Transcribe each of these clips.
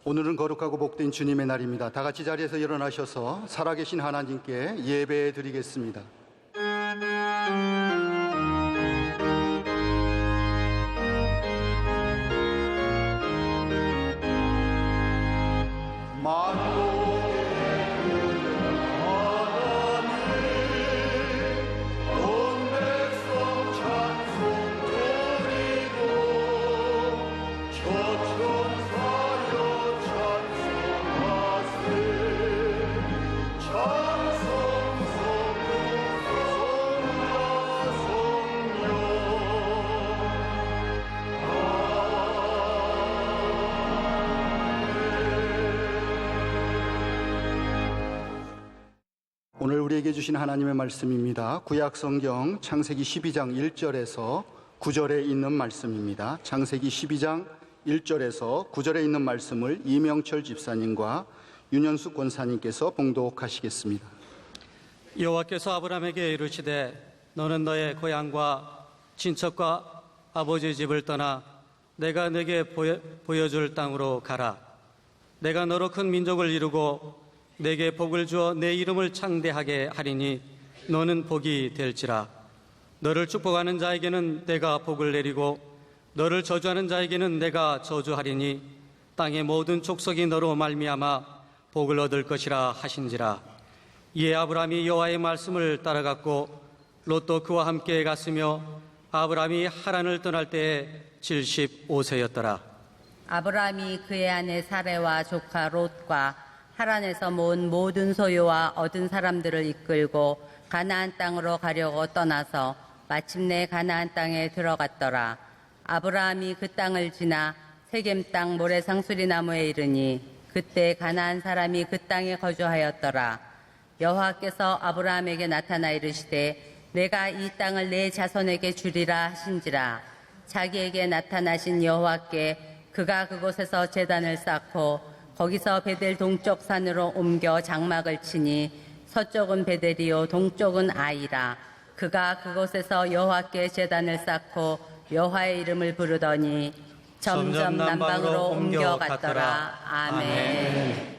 오늘은 거룩하고 복된 주님의 날입니다. 다 같이 자리에서 일어나셔서 살아계신 하나님께 예배 드리겠습니다. 오늘 우리에게 주신 하나님의 말씀입니다. 구약성경 창세기 12장 1절에서 9절에 있는 말씀입니다. 창세기 12장 1절에서 9절에 있는 말씀을 이명철 집사님과 윤현숙 권사님께서 봉독하시겠습니다. 여호와께서 아브라함에게 이르시되 너는 너의 고향과 친척과 아버지 집을 떠나 내가 네게 보여줄 땅으로 가라. 내가 너로 큰 민족을 이루고 내게 복을 주어 내 이름을 창대하게 하리니 너는 복이 될지라. 너를 축복하는 자에게는 내가 복을 내리고 너를 저주하는 자에게는 내가 저주하리니 땅의 모든 족속이 너로 말미암아 복을 얻을 것이라 하신지라. 이에 아브라함이 여호와의 말씀을 따라갔고 롯도 그와 함께 갔으며 아브라함이 하란을 떠날 때에 75세였더라. 아브라함이 그의 아내 사레와 조카 롯과 하란에서 모은 모든 소유와 얻은 사람들을 이끌고 가나안 땅으로 가려고 떠나서 마침내 가나안 땅에 들어갔더라. 아브라함이 그 땅을 지나 세겜 땅 모래상수리 나무에 이르니 그때 가나안 사람이 그 땅에 거주하였더라. 여호와께서 아브라함에게 나타나 이르시되 내가 이 땅을 내 자손에게 주리라 하신지라. 자기에게 나타나신 여호와께 그가 그곳에서 제단을 쌓고 거기서 베델 동쪽 산으로 옮겨 장막을 치니 서쪽은 베델이요 동쪽은 아이라. 그가 그곳에서 여호와께 제단을 쌓고 여호와의 이름을 부르더니 점점 남방으로 옮겨갔더라. 아멘.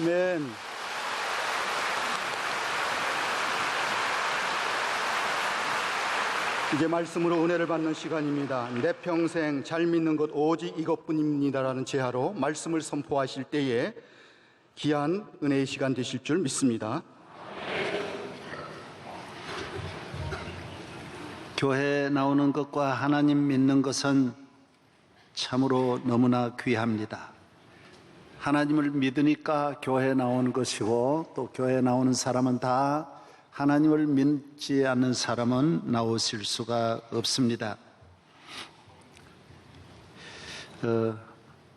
아멘. 이제 말씀으로 은혜를 받는 시간입니다. 내 평생 잘 믿는 것 오직 이것뿐입니다라는 제하로 말씀을 선포하실 때에 귀한 은혜의 시간 되실 줄 믿습니다. 교회에 나오는 것과 하나님 믿는 것은 참으로 너무나 귀합니다. 하나님을 믿으니까 교회에 나오는 것이고, 또 교회에 나오는 사람은 다 하나님을 믿지 않는 사람은 나오실 수가 없습니다.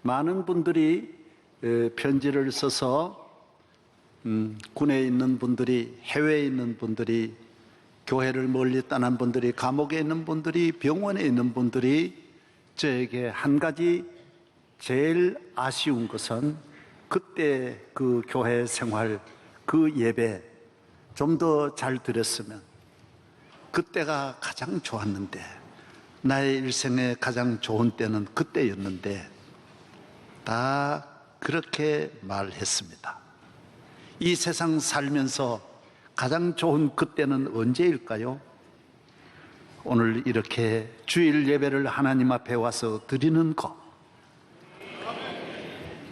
많은 분들이 편지를 써서 군에 있는 분들이, 해외에 있는 분들이, 교회를 멀리 떠난 분들이, 감옥에 있는 분들이, 병원에 있는 분들이 저에게 한 가지 제일 아쉬운 것은 그때 그 교회 생활, 그 예배 좀 더 잘 드렸으면, 그때가 가장 좋았는데, 나의 일생에 가장 좋은 때는 그때였는데, 다 그렇게 말했습니다. 이 세상 살면서 가장 좋은 그때는 언제일까요? 오늘 이렇게 주일 예배를 하나님 앞에 와서 드리는 것,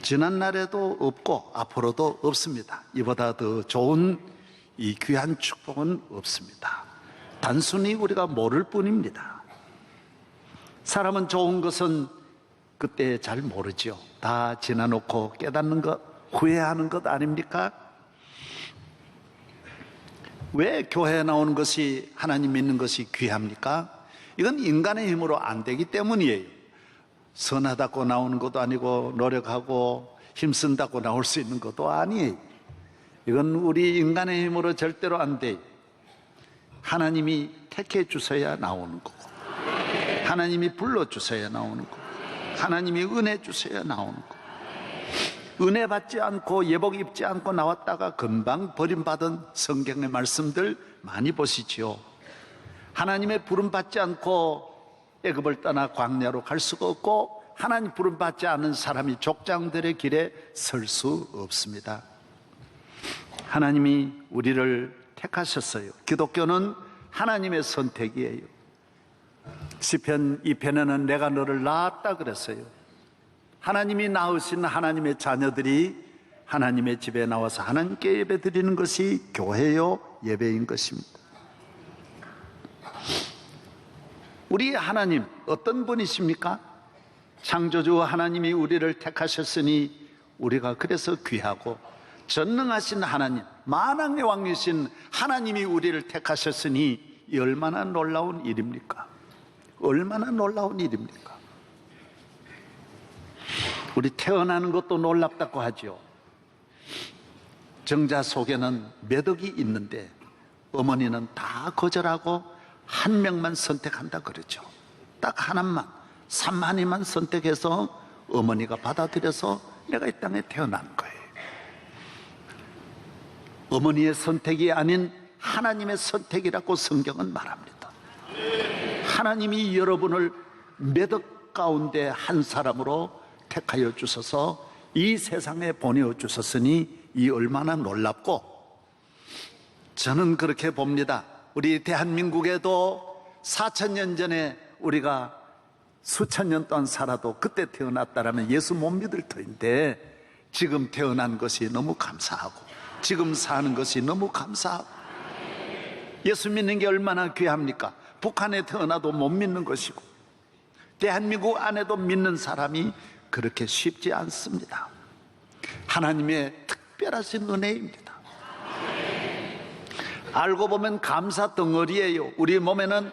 지난날에도 없고 앞으로도 없습니다. 이보다 더 좋은 이 귀한 축복은 없습니다. 단순히 우리가 모를 뿐입니다. 사람은 좋은 것은 그때 잘 모르죠. 다 지나놓고 깨닫는 것, 후회하는 것 아닙니까? 왜 교회에 나오는 것이, 하나님 믿는 것이 귀합니까? 이건 인간의 힘으로 안 되기 때문이에요. 선하다고 나오는 것도 아니고, 노력하고 힘쓴다고 나올 수 있는 것도 아니에요. 이건 우리 인간의 힘으로 절대로 안 돼요. 하나님이 택해 주셔야 나오는 거고, 하나님이 불러 주셔야 나오는 거고, 하나님이 은혜 주셔야 나오는 거고, 은혜 받지 않고 예복 입지 않고 나왔다가 금방 버림받은 성경의 말씀들 많이 보시지요. 하나님의 부름 받지 않고 애굽을 떠나 광야로 갈 수가 없고, 하나님 부름 받지 않은 사람이 족장들의 길에 설 수 없습니다. 하나님이 우리를 택하셨어요. 기독교는 하나님의 선택이에요. 시편 2편에는 내가 너를 낳았다 그랬어요. 하나님이 낳으신 하나님의 자녀들이 하나님의 집에 나와서 하나님께 예배 드리는 것이 교회요 예배인 것입니다. 우리 하나님 어떤 분이십니까? 창조주 하나님이 우리를 택하셨으니 우리가 그래서 귀하고, 전능하신 하나님, 만왕의 왕이신 하나님이 우리를 택하셨으니 이 얼마나 놀라운 일입니까? 얼마나 놀라운 일입니까? 우리 태어나는 것도 놀랍다고 하죠. 정자 속에는 몇 억이 있는데 어머니는 다 거절하고 한 명만 선택한다 그러죠. 딱 하나만, 3만이만 선택해서 어머니가 받아들여서 내가 이 땅에 태어난 거예요. 어머니의 선택이 아닌 하나님의 선택이라고 성경은 말합니다. 하나님이 여러분을 몇 억 가운데 한 사람으로 택하여 주셔서 이 세상에 보내어 주셨으니 이 얼마나 놀랍고, 저는 그렇게 봅니다. 우리 대한민국에도 4,000년 전에 우리가 수천 년 동안 살아도 그때 태어났다라면 예수 못 믿을 터인데, 지금 태어난 것이 너무 감사하고, 지금 사는 것이 너무 감사하고, 예수 믿는 게 얼마나 귀합니까? 북한에 태어나도 못 믿는 것이고, 대한민국 안에도 믿는 사람이 그렇게 쉽지 않습니다. 하나님의 특별하신 은혜입니다. 알고 보면 감사 덩어리예요. 우리 몸에는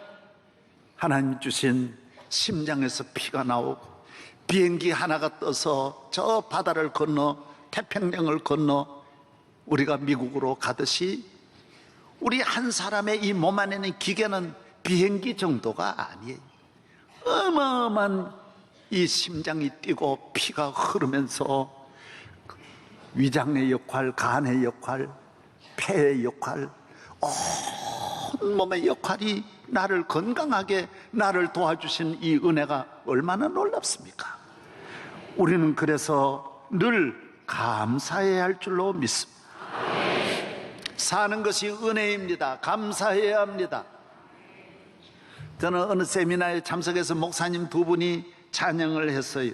하나님 주신 심장에서 피가 나오고, 비행기 하나가 떠서 저 바다를 건너 태평양을 건너 우리가 미국으로 가듯이, 우리 한 사람의 이 몸 안에는 기계는 비행기 정도가 아니에요. 어마어마한 이 심장이 뛰고 피가 흐르면서 위장의 역할, 간의 역할, 폐의 역할, 온 몸의 역할이 나를 건강하게 나를 도와주신 이 은혜가 얼마나 놀랍습니까? 우리는 그래서 늘 감사해야 할 줄로 믿습니다. 사는 것이 은혜입니다. 감사해야 합니다. 저는 어느 세미나에 참석해서 목사님 두 분이 찬양을 했어요.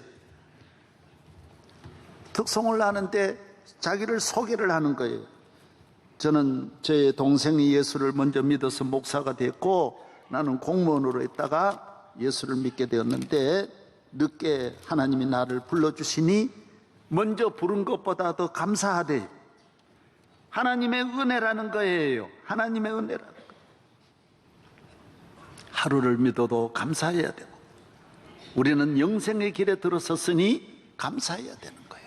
특송을 하는데 자기를 소개를 하는 거예요. 저는 제 동생이 예수를 먼저 믿어서 목사가 됐고 나는 공무원으로 있다가 예수를 믿게 되었는데 늦게 하나님이 나를 불러주시니 먼저 부른 것보다 더 감사하대요. 하나님의 은혜라는 거예요. 하나님의 은혜라는 거예요. 하루를 믿어도 감사해야 되고 우리는 영생의 길에 들어섰으니 감사해야 되는 거예요.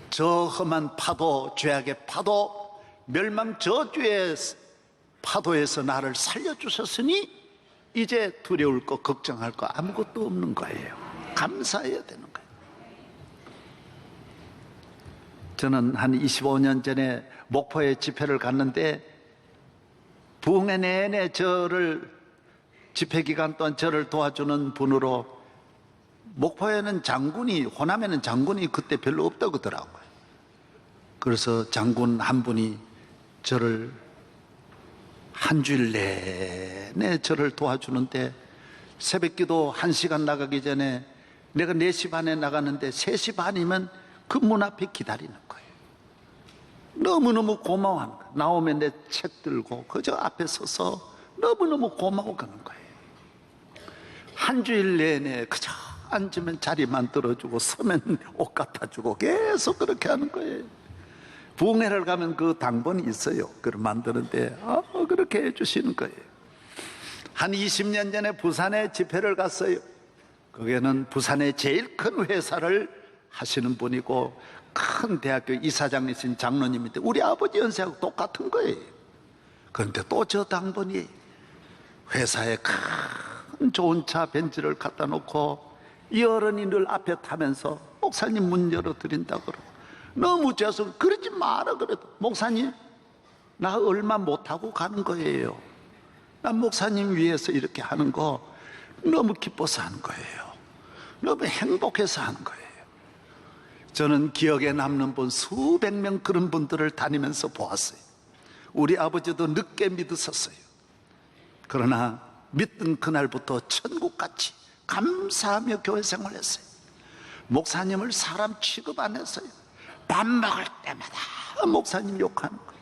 저 험한 파도, 죄악의 파도, 멸망 저주의 파도에서 나를 살려주셨으니 이제 두려울 거 걱정할 거 아무것도 없는 거예요. 감사해야 되는 거예요. 저는 한 25년 전에 목포에 집회를 갔는데 부흥회 내내 집회 기간 동안 저를 도와주는 분으로 목포에는 장군이, 호남에는 장군이 그때 별로 없다고 하더라고요. 그래서 장군 한 분이 저를 한 주일 내내 저를 도와주는데 새벽기도 1시간 나가기 전에 내가 4시 반에 나가는데 3시 반이면 그 문 앞에 기다리는 거예요. 너무너무 고마워하는 거예요. 나오면 내 책 들고 그저 앞에 서서 너무너무 고마워하는 거예요. 한 주일 내내 그저 앉으면 자리 만들어주고 서면 옷 갖다주고 계속 그렇게 하는 거예요. 부흥회를 가면 그 당번이 있어요. 그걸 만드는데 그렇게 해주시는 거예요. 한 20년 전에 부산에 집회를 갔어요. 거기에는 부산의 제일 큰 회사를 하시는 분이고 큰 대학교 이사장이신 장로님인데 우리 아버지 연세하고 똑같은 거예요. 그런데 또 저 당번이 회사에 큰 좋은 차 벤츠를 갖다 놓고 이 어른이 늘 앞에 타면서 목사님 문 열어드린다고 그러고 너무 죄송해서 그러지 마라 그래도 목사님 나 얼마 못하고 가는 거예요. 난 목사님 위해서 이렇게 하는 거 너무 기뻐서 하는 거예요. 너무 행복해서 하는 거예요. 저는 기억에 남는 분 수백 명 그런 분들을 다니면서 보았어요. 우리 아버지도 늦게 믿으셨어요. 그러나 믿던 그날부터 천국같이 감사하며 교회 생활했어요. 목사님을 사람 취급 안 했어요. 밥 먹을 때마다 목사님 욕하는 거예요.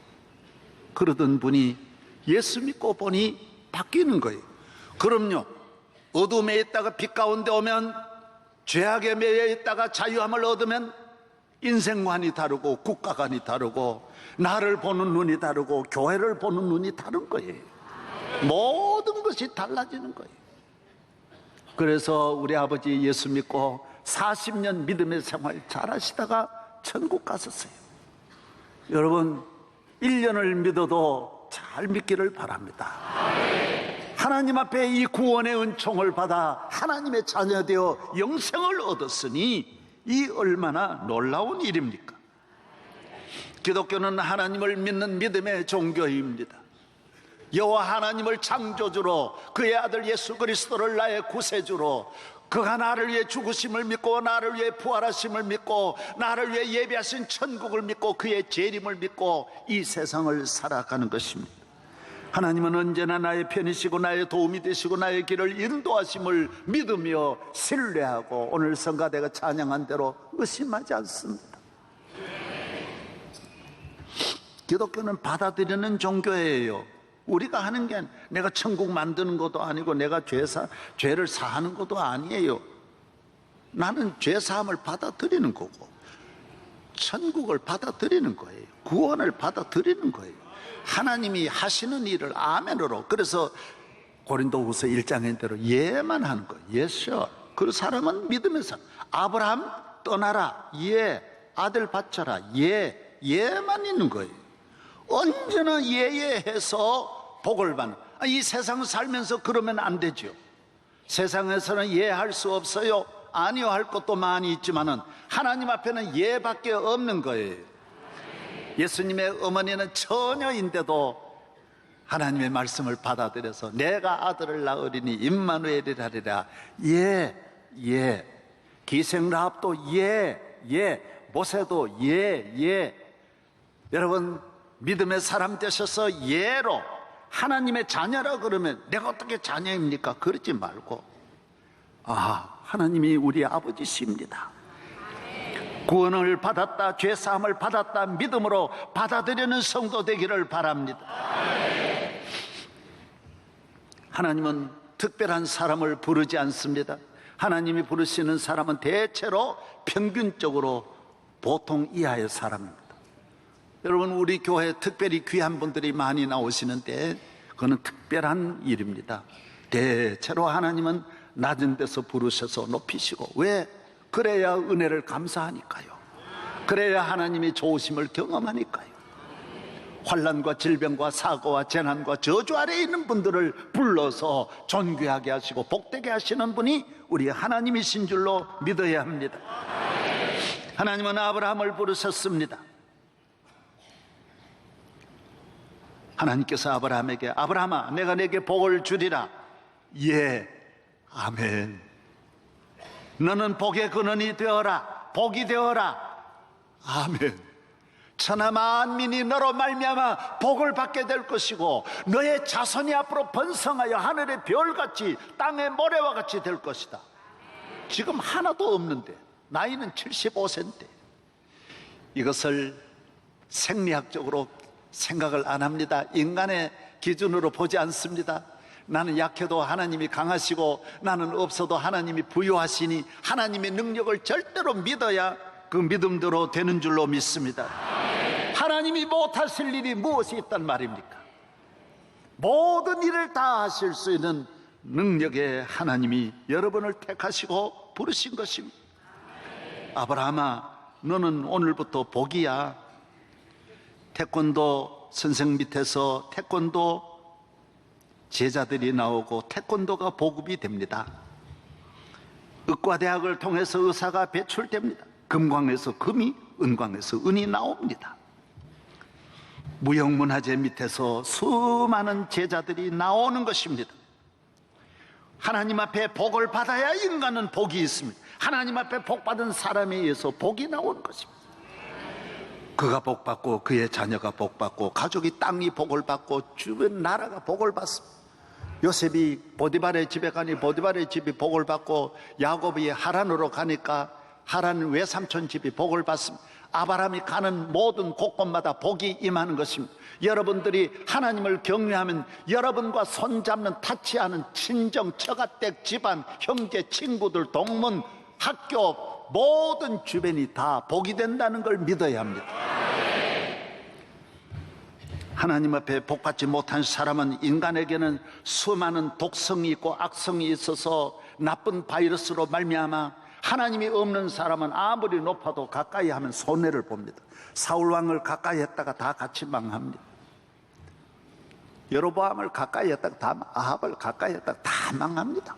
그러던 분이 예수 믿고 보니 바뀌는 거예요. 그럼요, 어둠에 있다가 빛 가운데 오면, 죄악에 매여 있다가 자유함을 얻으면 인생관이 다르고 국가관이 다르고 나를 보는 눈이 다르고 교회를 보는 눈이 다른 거예요. 모든 것이 달라지는 거예요. 그래서 우리 아버지 예수 믿고 40년 믿음의 생활 잘 하시다가 천국 갔었어요. 여러분 1년을 믿어도 잘 믿기를 바랍니다. 하나님 앞에 이 구원의 은총을 받아 하나님의 자녀 되어 영생을 얻었으니 이 얼마나 놀라운 일입니까? 기독교는 하나님을 믿는 믿음의 종교입니다. 여호와 하나님을 창조주로, 그의 아들 예수 그리스도를 나의 구세주로, 그가 나를 위해 죽으심을 믿고 나를 위해 부활하심을 믿고 나를 위해 예비하신 천국을 믿고 그의 재림을 믿고 이 세상을 살아가는 것입니다. 하나님은 언제나 나의 편이시고 나의 도움이 되시고 나의 길을 인도하심을 믿으며 신뢰하고 오늘 성가대가 찬양한 대로 의심하지 않습니다. 기독교는 받아들이는 종교예요. 우리가 하는 게 내가 천국 만드는 것도 아니고 내가 죄를 사하는 것도 아니에요. 나는 죄사함을 받아들이는 거고 천국을 받아들이는 거예요. 구원을 받아들이는 거예요. 하나님이 하시는 일을 아멘으로. 그래서 고린도후서 1장인 대로 예만 하는 거예요. 예셔. 그 사람은 믿음의 사람. 아브라함 떠나라. 예. 아들 바쳐라. 예. 예만 있는 거예요. 언제나 예예해서 복을 받는. 이 세상 살면서 그러면 안 되죠. 세상에서는 예할 수 없어요. 아니요 할 것도 많이 있지만은 하나님 앞에는 예밖에 없는 거예요. 예수님의 어머니는 처녀인데도 하나님의 말씀을 받아들여서 내가 아들을 낳으리니 임마누엘이라 하리라. 예. 기생라합도 예. 모세도 예. 여러분, 믿음의 사람 되셔서 예로 하나님의 자녀라 그러면 내가 어떻게 자녀입니까? 그러지 말고, 하나님이 우리 아버지십니다. 구원을 받았다, 죄사함을 받았다 믿음으로 받아들이는 성도 되기를 바랍니다. 하나님은 특별한 사람을 부르지 않습니다. 하나님이 부르시는 사람은 대체로 평균적으로 보통 이하의 사람입니다. 여러분, 우리 교회에 특별히 귀한 분들이 많이 나오시는데 그건 특별한 일입니다. 대체로 하나님은 낮은 데서 부르셔서 높이시고, 왜? 그래야 은혜를 감사하니까요. 그래야 하나님이 좋으심을 경험하니까요. 환난과 질병과 사고와 재난과 저주 아래에 있는 분들을 불러서 존귀하게 하시고 복되게 하시는 분이 우리 하나님이신 줄로 믿어야 합니다. 하나님은 아브라함을 부르셨습니다. 하나님께서 아브라함에게, 아브라함아, 내가 내게 복을 주리라. 예, 아멘. 너는 복의 근원이 되어라. 복이 되어라. 아멘. 천하 만민이 너로 말미암아 복을 받게 될 것이고, 너의 자손이 앞으로 번성하여 하늘의 별같이 땅의 모래와 같이 될 것이다. 지금 하나도 없는데 나이는 75세인데 이것을 생리학적으로 생각을 안 합니다. 인간의 기준으로 보지 않습니다. 나는 약해도 하나님이 강하시고 나는 없어도 하나님이 부유하시니 하나님의 능력을 절대로 믿어야 그 믿음대로 되는 줄로 믿습니다. 하나님이 못하실 일이 무엇이 있단 말입니까? 모든 일을 다 하실 수 있는 능력의 하나님이 여러분을 택하시고 부르신 것입니다. 아브라함아, 너는 오늘부터 복이야. 태권도 선생 밑에서 태권도 제자들이 나오고 태권도가 보급이 됩니다. 의과대학을 통해서 의사가 배출됩니다. 금광에서 금이, 은광에서 은이 나옵니다. 무형문화재 밑에서 수많은 제자들이 나오는 것입니다. 하나님 앞에 복을 받아야 인간은 복이 있습니다. 하나님 앞에 복받은 사람에 의해서 복이 나오는 것입니다. 그가 복받고 그의 자녀가 복받고 가족이 땅이 복을 받고 주변 나라가 복을 받습니다. 요셉이 보디발의 집에 가니 보디발의 집이 복을 받고, 야곱이 하란으로 가니까 하란 외삼촌 집이 복을 받습니다. 아브라함이 가는 모든 곳곳마다 복이 임하는 것입니다. 여러분들이 하나님을 경외하면 여러분과 손잡는 타치하는 친정, 처가댁, 집안, 형제, 친구들, 동문, 학교 모든 주변이 다 복이 된다는 걸 믿어야 합니다. 하나님 앞에 복받지 못한 사람은 인간에게는 수많은 독성이 있고 악성이 있어서 나쁜 바이러스로 말미암아 하나님이 없는 사람은 아무리 높아도 가까이 하면 손해를 봅니다. 사울왕을 가까이 했다가 다 같이 망합니다. 여로보암을 가까이 했다가 다, 아합을 가까이 했다가 다 망합니다.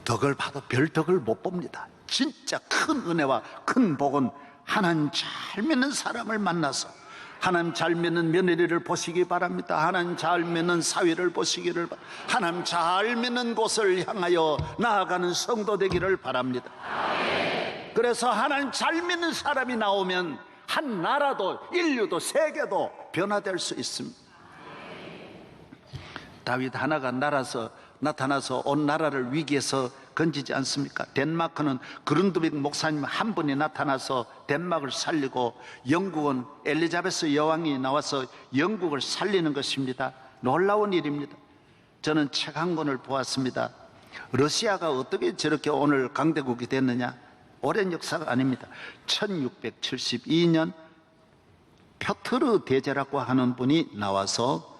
덕을 봐도 별 덕을 못 봅니다. 진짜 큰 은혜와 큰 복은 하나님 잘 믿는 사람을 만나서 하나님 잘 믿는 며느리를 보시기 바랍니다. 하나님 잘 믿는 사위를 보시기를 바랍니다. 하나님 잘 믿는 곳을 향하여 나아가는 성도 되기를 바랍니다. 그래서 하나님 잘 믿는 사람이 나오면 한 나라도 인류도 세계도 변화될 수 있습니다. 다윗 하나가 나타나서 온 나라를 위기에서 건지지 않습니까? 덴마크는 그룬드빅 목사님 한 분이 나타나서 덴마크를 살리고, 영국은 엘리자베스 여왕이 나와서 영국을 살리는 것입니다. 놀라운 일입니다. 저는 책 한 권을 보았습니다. 러시아가 어떻게 저렇게 오늘 강대국이 됐느냐? 오랜 역사가 아닙니다. 1672년 표트르 대제라고 하는 분이 나와서,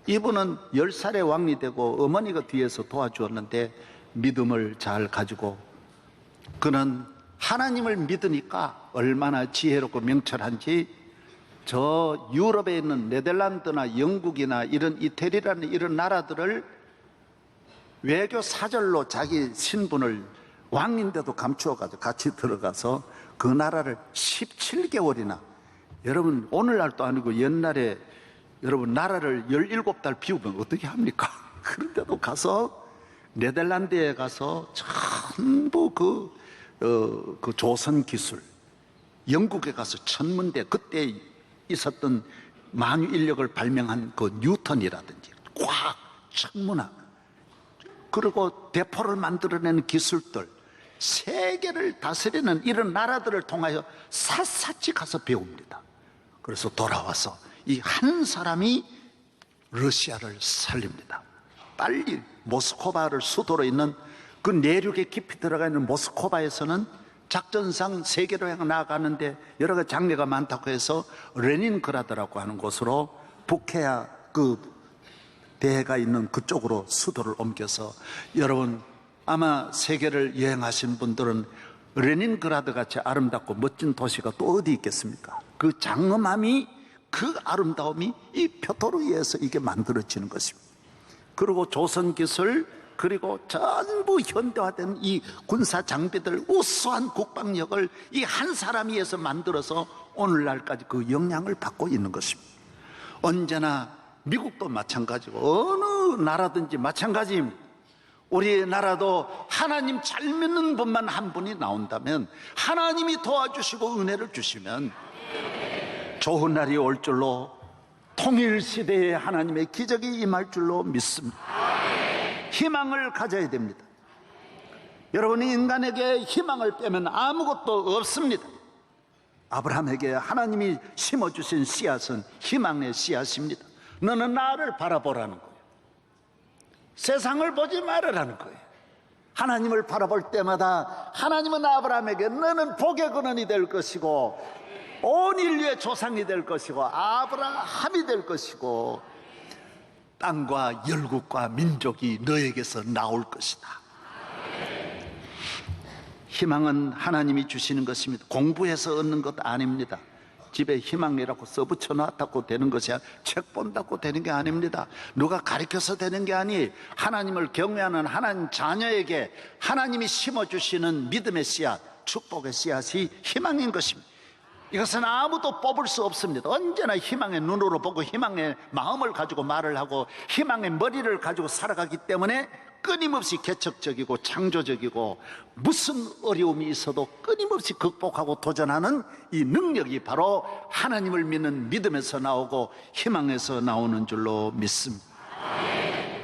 이분은 10살의 왕이 되고 어머니가 뒤에서 도와주었는데 믿음을 잘 가지고, 그는 하나님을 믿으니까 얼마나 지혜롭고 명철한지, 저 유럽에 있는 네덜란드나 영국이나 이런 이태리라는 이런 나라들을 외교 사절로 자기 신분을 왕인데도 감추어가지고 같이 들어가서 그 나라를 17개월이나, 여러분 오늘날도 아니고 옛날에 여러분 나라를 17달 비우면 어떻게 합니까? 그런데도 가서 네덜란드에 가서 전부 그 조선 기술, 영국에 가서 천문대, 그때 있었던 만유 인력을 발명한 그 뉴턴이라든지 과학, 천문학, 그리고 대포를 만들어내는 기술들, 세계를 다스리는 이런 나라들을 통하여 샅샅이 가서 배웁니다. 그래서 돌아와서 이 한 사람이 러시아를 살립니다. 빨리 모스크바를 수도로 있는 그 내륙에 깊이 들어가 있는 모스크바에서는 작전상 세계로 향해 나아가는데 여러 가지 장애가 많다고 해서 레닌그라드라고 하는 곳으로 북해야 그 대해가 있는 그쪽으로 수도를 옮겨서, 여러분 아마 세계를 여행하신 분들은 레닌그라드 같이 아름답고 멋진 도시가 또 어디 있겠습니까? 그 장엄함이, 그 아름다움이 이 표토로 의해서 이게 만들어지는 것입니다. 그리고 조선 기술, 그리고 전부 현대화된 이 군사 장비들, 우수한 국방력을 이 한 사람이 해서 만들어서 오늘날까지 그 영향을 받고 있는 것입니다. 언제나 미국도 마찬가지고 어느 나라든지 마찬가지입니다. 우리나라도 하나님 잘 믿는 분만 한 분이 나온다면, 하나님이 도와주시고 은혜를 주시면 좋은 날이 올 줄로, 통일시대에 하나님의 기적이 임할 줄로 믿습니다. 희망을 가져야 됩니다. 여러분이 인간에게 희망을 빼면 아무것도 없습니다. 아브라함에게 하나님이 심어주신 씨앗은 희망의 씨앗입니다. 너는 나를 바라보라는 거예요. 세상을 보지 말으라는 거예요. 하나님을 바라볼 때마다 하나님은 아브라함에게 너는 복의 근원이 될 것이고 온 인류의 조상이 될 것이고 아브라함이 될 것이고 땅과 열국과 민족이 너에게서 나올 것이다. 희망은 하나님이 주시는 것입니다. 공부해서 얻는 것 아닙니다. 집에 희망이라고 써붙여 놨다고 되는 것이 아니라, 책 본다고 되는 게 아닙니다. 누가 가르쳐서 되는 게 아니, 하나님을 경외하는 하나님 자녀에게 하나님이 심어주시는 믿음의 씨앗, 축복의 씨앗이 희망인 것입니다. 이것은 아무도 뽑을 수 없습니다. 언제나 희망의 눈으로 보고 희망의 마음을 가지고 말을 하고 희망의 머리를 가지고 살아가기 때문에 끊임없이 개척적이고 창조적이고 무슨 어려움이 있어도 끊임없이 극복하고 도전하는 이 능력이 바로 하나님을 믿는 믿음에서 나오고 희망에서 나오는 줄로 믿습니다.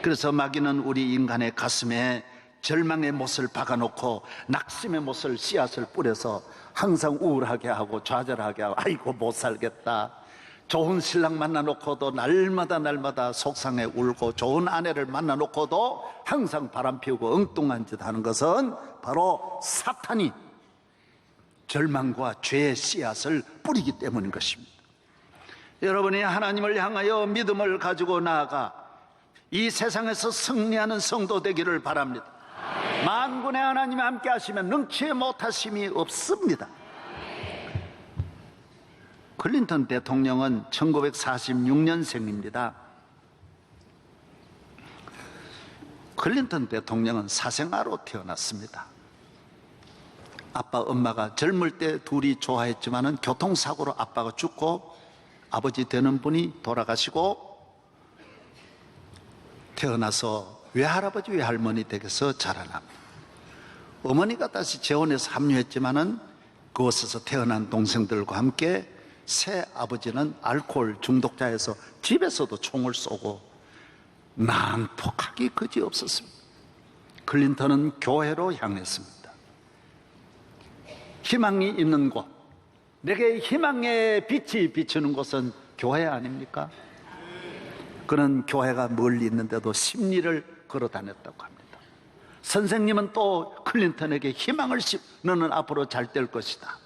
그래서 마귀는 우리 인간의 가슴에 절망의 못을 박아놓고 낙심의 못을, 씨앗을 뿌려서 항상 우울하게 하고 좌절하게 하고 아이고 못 살겠다, 좋은 신랑 만나놓고도 날마다 속상해 울고, 좋은 아내를 만나놓고도 항상 바람 피우고 엉뚱한 짓 하는 것은 바로 사탄이 절망과 죄의 씨앗을 뿌리기 때문인 것입니다. 여러분이 하나님을 향하여 믿음을 가지고 나아가 이 세상에서 승리하는 성도 되기를 바랍니다. 만군의 하나님이 함께 하시면 능치 못하심이 없습니다. 클린턴 대통령은 1946년생입니다. 클린턴 대통령은 사생아로 태어났습니다. 아빠 엄마가 젊을 때 둘이 좋아했지만은 교통사고로 아빠가 죽고 아버지 되는 분이 돌아가시고 태어나서 외할아버지 외할머니 댁에서 자라납니다. 어머니가 다시 재혼해서 합류했지만은 그곳에서 태어난 동생들과 함께 새 아버지는 알코올 중독자에서 집에서도 총을 쏘고 난폭하기 그지없었습니다. 클린턴은 교회로 향했습니다. 희망이 있는 곳, 내게 희망의 빛이 비추는 곳은 교회 아닙니까? 그는 교회가 멀리 있는데도 심리를 걸어 다녔다고 합니다. 선생님은 또 클린턴에게 희망을 너는 앞으로 잘 될 것이다.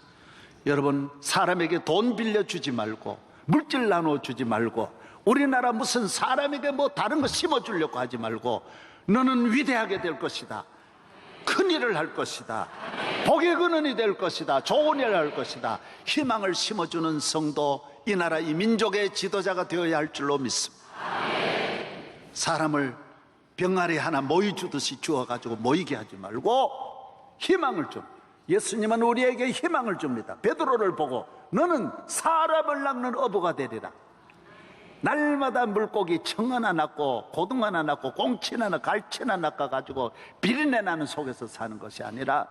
여러분, 사람에게 돈 빌려주지 말고 물질 나눠주지 말고 우리나라 무슨 사람에게 뭐 다른 거 심어주려고 하지 말고 너는 위대하게 될 것이다, 큰일을 할 것이다, 복의 근원이 될 것이다, 좋은 일을 할 것이다, 희망을 심어주는 성도, 이 나라 이 민족의 지도자가 되어야 할 줄로 믿습니다. 사람을 병아리 하나 모이 주듯이 주어가지고 모이게 하지 말고 희망을 좀, 예수님은 우리에게 희망을 줍니다. 베드로를 보고 너는 사람을 낚는 어부가 되리라. 날마다 물고기 청 하나 낚고 고등 하나 낚고 꽁치 하나 갈치 하나 낚아가지고 비린내 나는 속에서 사는 것이 아니라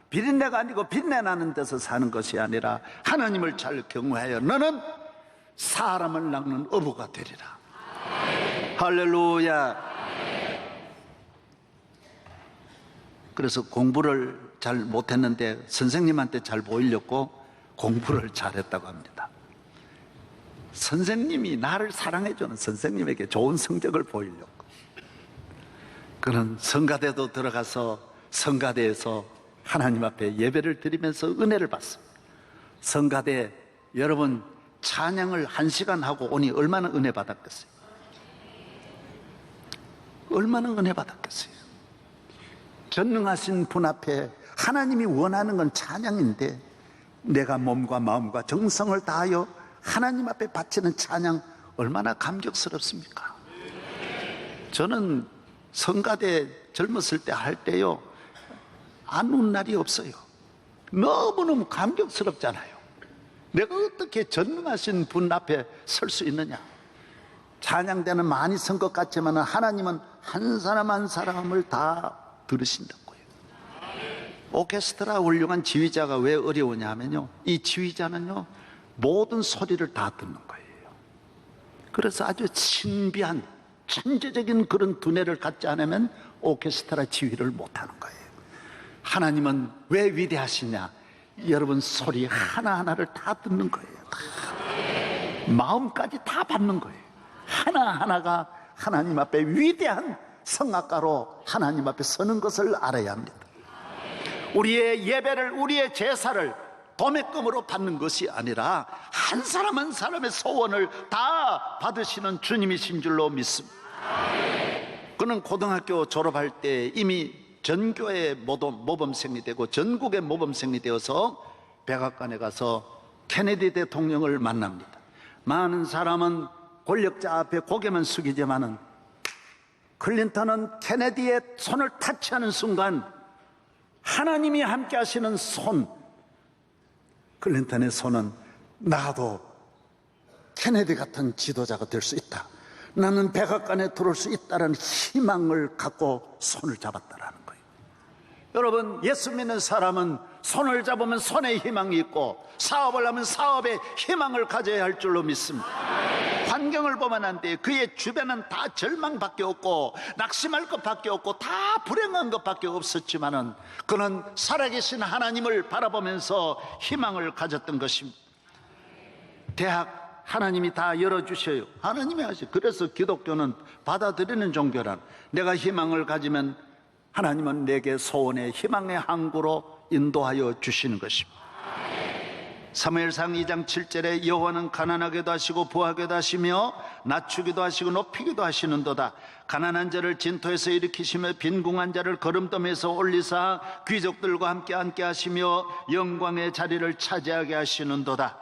비린내가 아니고 빛내 나는 데서 사는 것이 아니라 하나님을 잘 경외하여 너는 사람을 낚는 어부가 되리라. 할렐루야. 그래서 공부를 잘 못했는데 선생님한테 잘 보이려고 공부를 잘했다고 합니다. 선생님이 나를 사랑해주는 선생님에게 좋은 성적을 보이려고. 그는 성가대도 들어가서 성가대에서 하나님 앞에 예배를 드리면서 은혜를 받습니다. 성가대 여러분 찬양을 1시간 하고 오니 얼마나 은혜 받았겠어요? 얼마나 은혜 받았겠어요? 전능하신 분 앞에 하나님이 원하는 건 찬양인데 내가 몸과 마음과 정성을 다하여 하나님 앞에 바치는 찬양 얼마나 감격스럽습니까? 저는 성가대 젊었을 때 할 때요 안 운 날이 없어요. 너무너무 감격스럽잖아요. 내가 어떻게 전능하신 분 앞에 설 수 있느냐. 찬양대는 많이 선 것 같지만 하나님은 한 사람 한 사람을 다 들으신다고요. 오케스트라 훌륭한 지휘자가 왜 어려우냐 하면요, 이 지휘자는요 모든 소리를 다 듣는 거예요. 그래서 아주 신비한 천재적인 그런 두뇌를 갖지 않으면 오케스트라 지휘를 못하는 거예요. 하나님은 왜 위대하시냐? 여러분 소리 하나하나를 다 듣는 거예요. 다. 마음까지 다 받는 거예요. 하나하나가 하나님 앞에 위대한 성악가로 하나님 앞에 서는 것을 알아야 합니다. 우리의 예배를, 우리의 제사를 도매금으로 받는 것이 아니라 한 사람 한 사람의 소원을 다 받으시는 주님이신 줄로 믿습니다. 그는 고등학교 졸업할 때 이미 전교의 모범생이 되고 전국의 모범생이 되어서 백악관에 가서 케네디 대통령을 만납니다. 많은 사람은 권력자 앞에 고개만 숙이지만은 클린턴은 케네디의 손을 타치하는 순간 하나님이 함께 하시는 손, 클린턴의 손은 나도 케네디 같은 지도자가 될 수 있다, 나는 백악관에 들어올 수 있다는 희망을 갖고 손을 잡았다라는 거예요. 여러분, 예수 믿는 사람은 손을 잡으면 손에 희망이 있고 사업을 하면 사업에 희망을 가져야 할 줄로 믿습니다. 환경을 보면 안 돼. 그의 주변은 다 절망밖에 없고 낙심할 것밖에 없고 다 불행한 것밖에 없었지만은 그는 살아계신 하나님을 바라보면서 희망을 가졌던 것입니다. 대학 하나님이 다 열어주셔요. 하나님이 하셔요. 그래서 기독교는 받아들이는 종교란, 내가 희망을 가지면 하나님은 내게 소원의 희망의 항구로 인도하여 주시는 것입니다. 사무엘상 2장 7절에 여호와는 가난하게도 하시고 부하게도 하시며 낮추기도 하시고 높이기도 하시는도다. 가난한 자를 진토에서 일으키시며 빈궁한 자를 거름더미에서 올리사 귀족들과 함께 앉게 하시며 영광의 자리를 차지하게 하시는도다.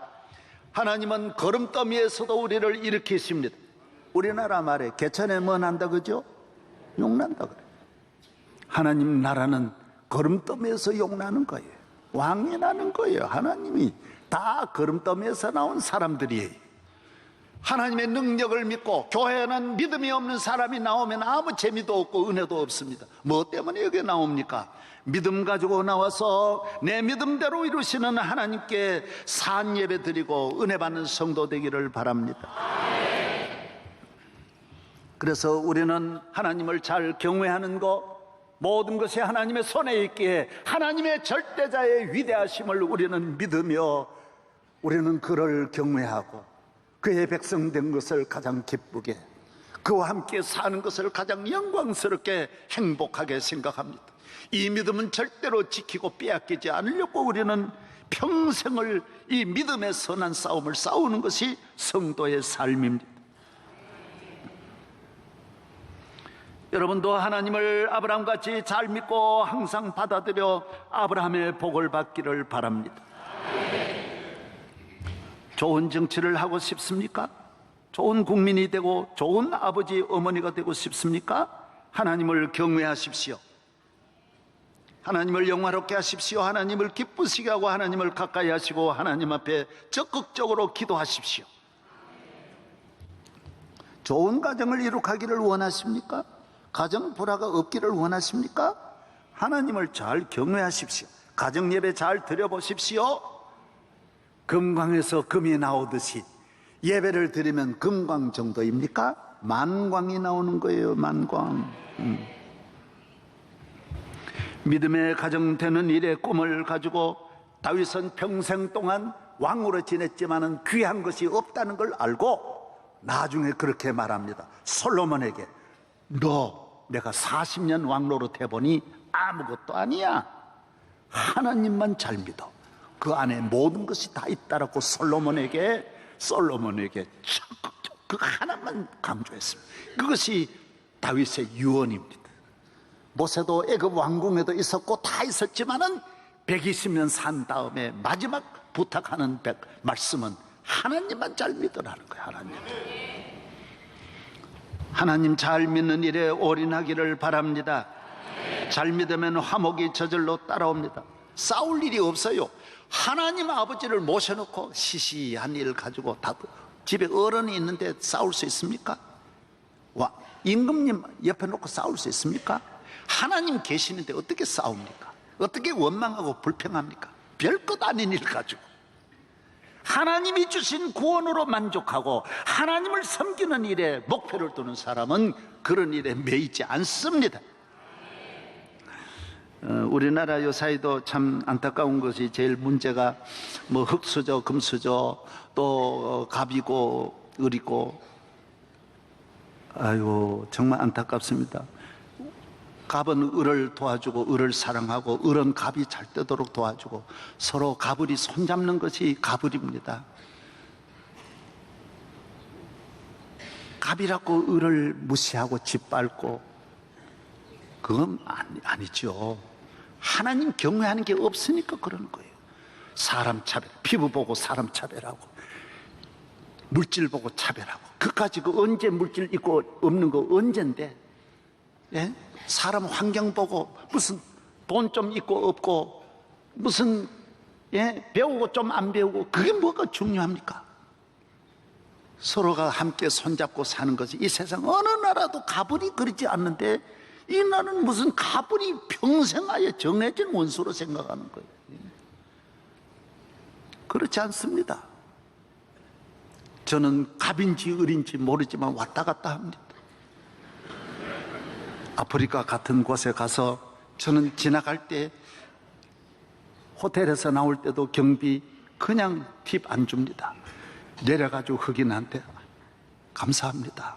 하나님은 거름더미에서도 우리를 일으키십니다. 우리나라 말에 개천에 뭐 난다 그죠? 용난다 그래. 하나님 나라는 거름더미에서 용나는 거예요. 왕이 나는 거예요. 하나님이 다 거름더미에서 나온 사람들이에요. 하나님의 능력을 믿고 교회는 믿음이 없는 사람이 나오면 아무 재미도 없고 은혜도 없습니다. 뭐 때문에 여기 나옵니까? 믿음 가지고 나와서 내 믿음대로 이루시는 하나님께 산 예배 드리고 은혜 받는 성도 되기를 바랍니다. 그래서 우리는 하나님을 잘 경외하는 것, 모든 것이 하나님의 손에 있기에 하나님의 절대자의 위대하심을 우리는 믿으며 우리는 그를 경외하고 그의 백성 된 것을 가장 기쁘게, 그와 함께 사는 것을 가장 영광스럽게 행복하게 생각합니다. 이 믿음은 절대로 지키고 빼앗기지 않으려고 우리는 평생을 이 믿음의 선한 싸움을 싸우는 것이 성도의 삶입니다. 여러분도 하나님을 아브라함같이 잘 믿고 항상 받아들여 아브라함의 복을 받기를 바랍니다. 좋은 정치를 하고 싶습니까? 좋은 국민이 되고 좋은 아버지 어머니가 되고 싶습니까? 하나님을 경외하십시오. 하나님을 영화롭게 하십시오. 하나님을 기쁘시게 하고 하나님을 가까이 하시고 하나님 앞에 적극적으로 기도하십시오. 좋은 가정을 이룩하기를 원하십니까? 가정 불화가 없기를 원하십니까? 하나님을 잘 경외하십시오. 가정 예배 잘 드려보십시오. 금광에서 금이 나오듯이 예배를 드리면 금광 정도입니까? 만광이 나오는 거예요. 만광. 믿음의 가정 되는 일의 꿈을 가지고 다윗은 평생 동안 왕으로 지냈지만은 귀한 것이 없다는 걸 알고 나중에 그렇게 말합니다. 솔로몬에게 너 내가 40년 왕로로 돼보니 아무것도 아니야. 하나님만 잘 믿어. 그 안에 모든 것이 다 있다라고 솔로몬에게 그 하나만 강조했습니다. 그것이 다윗의 유언입니다. 모세도 애굽 왕궁에도 있었고 다 있었지만은 120년 산 다음에 마지막 부탁하는 말씀은 하나님만 잘 믿으라는 거예요. 하나님 잘 믿는 일에 올인하기를 바랍니다. 잘 믿으면 화목이 저절로 따라옵니다. 싸울 일이 없어요. 하나님 아버지를 모셔놓고 시시한 일 가지고 집에 어른이 있는데 싸울 수 있습니까? 임금님 옆에 놓고 싸울 수 있습니까? 하나님 계시는데 어떻게 싸웁니까? 어떻게 원망하고 불평합니까? 별것 아닌 일 가지고 하나님이 주신 구원으로 만족하고 하나님을 섬기는 일에 목표를 두는 사람은 그런 일에 매이지 않습니다. 우리나라 요사이도 참 안타까운 것이 제일 문제가 뭐 흙수저, 금수저, 또 갑이고 을이고, 아이고 정말 안타깝습니다. 갑은 을을 도와주고 을을 사랑하고 을은 갑이 잘 되도록 도와주고 서로 갑을이 손잡는 것이 갑을입니다. 갑이라고 을을 무시하고 짓밟고 그건 아니죠. 하나님 경외하는 게 없으니까 그러는 거예요. 사람 차별, 피부 보고 사람 차별하고 물질 보고 차별하고 그까지 언제 물질 있고 없는 거 언젠데, 예? 사람 환경 보고 무슨 돈 좀 있고 없고 무슨 배우고 좀 안 배우고 그게 뭐가 중요합니까? 서로가 함께 손잡고 사는 것이 이 세상 어느 나라도 가불이 그러지 않는데 이 나라는 무슨 가불이 평생 아예 정해진 원수로 생각하는 거예요. 그렇지 않습니다. 저는 갑인지 을인지 모르지만 왔다 갔다 합니다. 아프리카 같은 곳에 가서 저는 지나갈 때 호텔에서 나올 때도 경비 그냥 팁 안 줍니다. 내려가지고 흑인한테 감사합니다.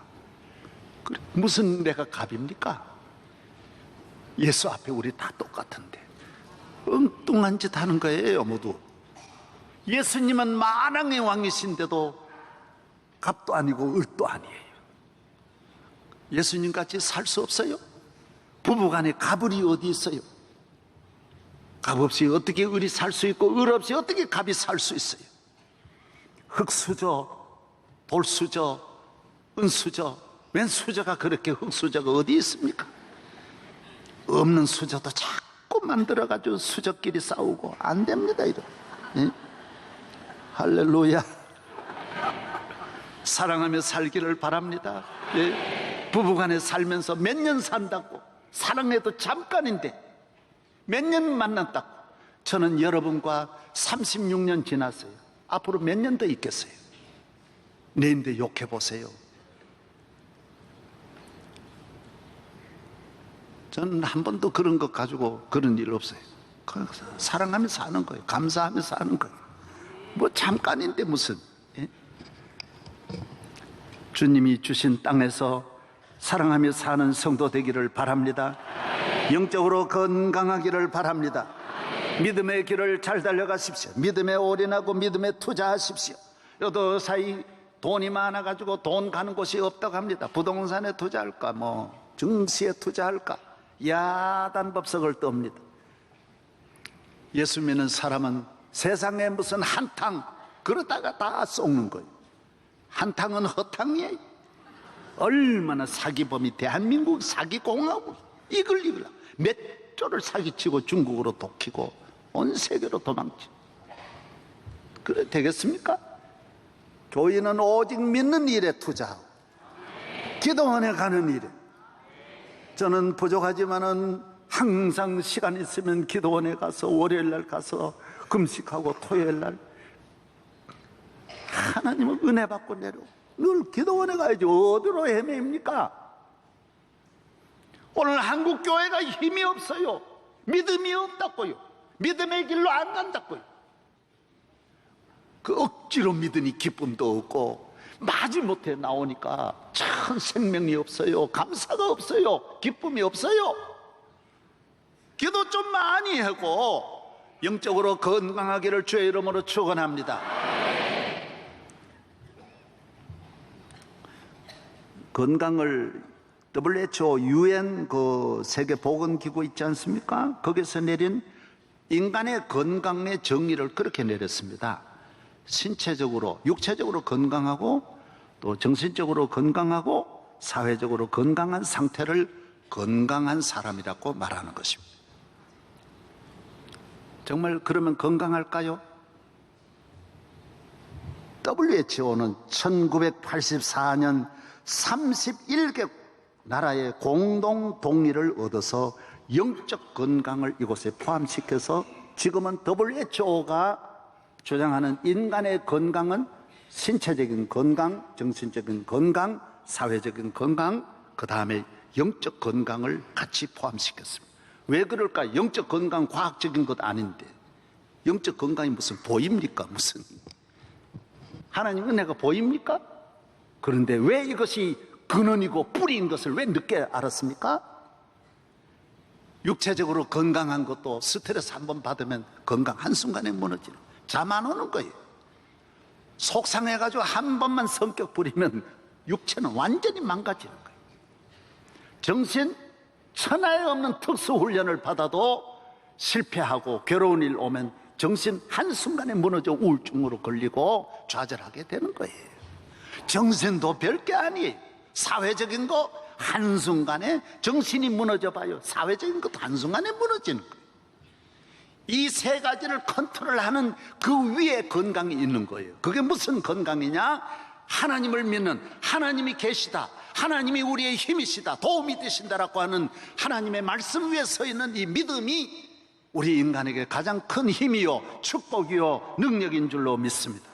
무슨 내가 갑입니까? 예수 앞에 우리 다 똑같은데 엉뚱한 짓 하는 거예요. 모두. 예수님은 만왕의 왕이신데도 갑도 아니고 을도 아니에요. 예수님같이 살 수 없어요. 부부간에 갑을이 어디 있어요? 갑 없이 어떻게 을이 살 수 있고 을 없이 어떻게 갑이 살 수 있어요? 흙수저, 돌수저, 은수저, 웬 수저가 그렇게 흙수저가 어디 있습니까? 없는 수저도 자꾸 만들어가지고 수저끼리 싸우고 안 됩니다. 이런. 예? 할렐루야. 사랑하며 살기를 바랍니다. 예? 부부간에 살면서 몇 년 산다고 사랑해도 잠깐인데 몇 년 만났다고. 저는 여러분과 36년 지났어요. 앞으로 몇 년 더 있겠어요? 내인데 욕해보세요. 저는 한 번도 그런 것 가지고 그런 일 없어요. 사랑하며 사는 거예요. 감사하며 사는 거예요. 뭐 잠깐인데 무슨. 예? 주님이 주신 땅에서 사랑하며 사는 성도 되기를 바랍니다. 영적으로 건강하기를 바랍니다. 믿음의 길을 잘 달려가십시오. 믿음에 올인하고 믿음에 투자하십시오. 여도 사이 돈이 많아가지고 돈 가는 곳이 없다고 합니다. 부동산에 투자할까 뭐 증시에 투자할까 야단법석을 떱니다. 예수 믿는 사람은 세상에 무슨 한탕 그러다가 다 썩는 거예요. 한탕은 허탕이에요. 얼마나 사기범이 대한민국 사기공화국 이글 몇 조를 사기치고 중국으로 독히고 온 세계로 도망치. 그래 되겠습니까? 교인은 오직 믿는 일에 투자하고 기도원에 가는 일에. 저는 부족하지만은 항상 시간 있으면 기도원에 가서 월요일 날 가서 금식하고 토요일 날 하나님은 은혜 받고 내려. 늘 기도원에 가야지 어디로 헤매입니까? 오늘 한국 교회가 힘이 없어요. 믿음이 없다고요. 믿음의 길로 안 간다고요. 그 억지로 믿으니 기쁨도 없고 마지못해 나오니까 참 생명이 없어요. 감사가 없어요. 기쁨이 없어요. 기도 좀 많이 하고 영적으로 건강하기를 주의 이름으로 축원합니다. 건강을 WHO UN 그 세계 보건기구 있지 않습니까? 거기서 내린 인간의 건강의 정의를 그렇게 내렸습니다. 신체적으로, 육체적으로 건강하고 또 정신적으로 건강하고 사회적으로 건강한 상태를 건강한 사람이라고 말하는 것입니다. 정말 그러면 건강할까요? WHO는 1984년 31개 나라의 공동 동의를 얻어서 영적 건강을 이곳에 포함시켜서 지금은 WHO가 주장하는 인간의 건강은 신체적인 건강, 정신적인 건강, 사회적인 건강, 그 다음에 영적 건강을 같이 포함시켰습니다. 왜 그럴까? 영적 건강 과학적인 것 아닌데 영적 건강이 무슨 보입니까? 무슨 하나님 은혜가 보입니까? 그런데 왜 이것이 근원이고 뿌리인 것을 왜 늦게 알았습니까? 육체적으로 건강한 것도 스트레스 한번 받으면 건강 한순간에 무너지는, 잠 안 오는 거예요. 속상해가지고 한 번만 성격 부리면 육체는 완전히 망가지는 거예요. 정신 천하에 없는 특수훈련을 받아도 실패하고 괴로운 일 오면 정신 한순간에 무너져 우울증으로 걸리고 좌절하게 되는 거예요. 정신도 별게 아니에요. 사회적인 거 한순간에 정신이 무너져 봐요. 사회적인 것도 한순간에 무너지는 거예요. 이 세 가지를 컨트롤하는 그 위에 건강이 있는 거예요. 그게 무슨 건강이냐? 하나님을 믿는, 하나님이 계시다, 하나님이 우리의 힘이시다, 도움이 되신다라고 하는 하나님의 말씀 위에 서 있는 이 믿음이 우리 인간에게 가장 큰 힘이요 축복이요 능력인 줄로 믿습니다.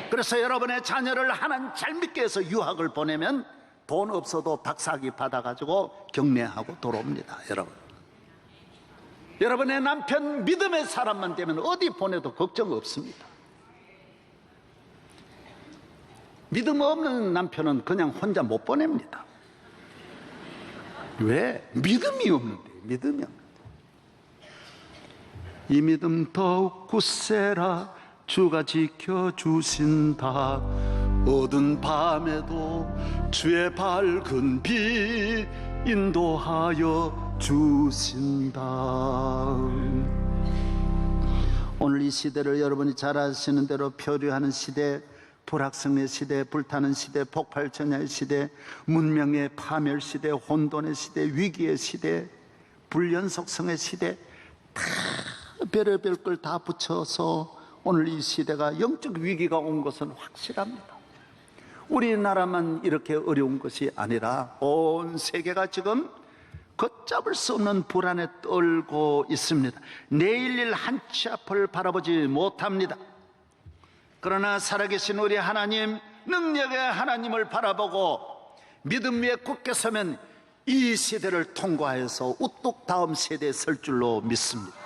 그래서 여러분의 자녀를 하나님 잘 믿게 해서 유학을 보내면 돈 없어도 박사학위 받아가지고 경례하고 돌아옵니다. 여러분의 남편 믿음의 사람만 되면 어디 보내도 걱정 없습니다. 믿음 없는 남편은 그냥 혼자 못 보냅니다. 왜? 믿음이 없는데. 믿음이 없는데. 이 믿음 더욱 굳세라 주가 지켜주신다. 어두운 밤에도 주의 밝은 빛 인도하여 주신다. 오늘 이 시대를 여러분이 잘 아시는 대로 표류하는 시대, 불확성의 시대, 불타는 시대, 폭발전야의 시대, 문명의 파멸 시대, 혼돈의 시대, 위기의 시대, 불연속성의 시대, 다 별의별 걸 다 붙여서 오늘 이 시대가 영적 위기가 온 것은 확실합니다. 우리나라만 이렇게 어려운 것이 아니라 온 세계가 지금 걷잡을 수 없는 불안에 떨고 있습니다. 내일 일 한 치 앞을 바라보지 못합니다. 그러나 살아계신 우리 하나님, 능력의 하나님을 바라보고 믿음 위에 굳게 서면 이 시대를 통과해서 우뚝 다음 세대에 설 줄로 믿습니다.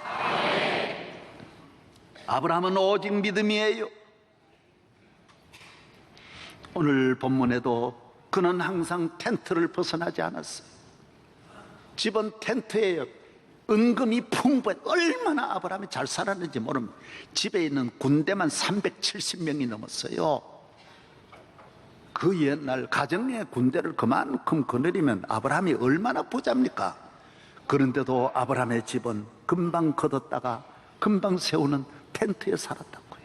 아브라함은 오직 믿음이에요. 오늘 본문에도 그는 항상 텐트를 벗어나지 않았어요. 집은 텐트예요. 은금이 풍부해. 얼마나 아브라함이 잘 살았는지 모릅니다. 집에 있는 군대만 370명이 넘었어요. 그 옛날 가정의 군대를 그만큼 거느리면 아브라함이 얼마나 부자입니까? 그런데도 아브라함의 집은 금방 걷었다가 금방 세우는 텐트에 살았다고요.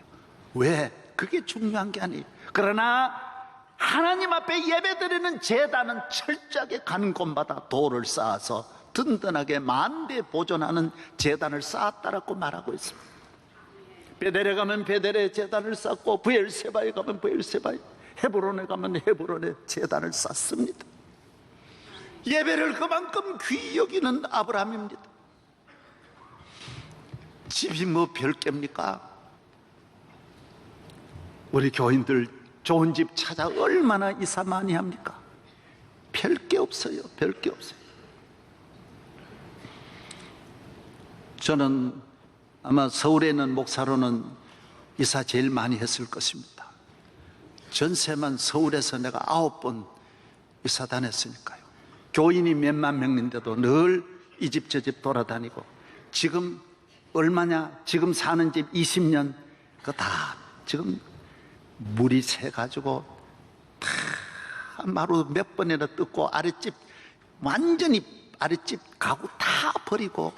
왜? 그게 중요한 게 아니에요. 그러나 하나님 앞에 예배드리는 제단은 철저하게 가는 곳마다 돌을 쌓아서 든든하게 만대 보존하는 제단을 쌓았다라고 말하고 있습니다. 베델에 가면 베델의 제단을 쌓고 브엘세바에 가면 브엘세바에, 헤브론에 가면 헤브론의 제단을 쌓습니다. 예배를 그만큼 귀히 여기는 아브라함입니다. 집이 뭐 별개입니까? 우리 교인들 좋은 집 찾아 얼마나 이사 많이 합니까? 별게 없어요. 별게 없어요. 저는 아마 서울에 있는 목사로는 이사 제일 많이 했을 것입니다. 전세만 서울에서 내가 9번 이사 다녔으니까요. 교인이 몇만 명인데도 늘 이 집 저 집 돌아다니고, 지금 얼마냐? 지금 사는 집 20년 그거 다 지금 물이 새가지고 다 마루 몇 번이나 뜯고 아랫집 완전히 아랫집 가구 다 버리고,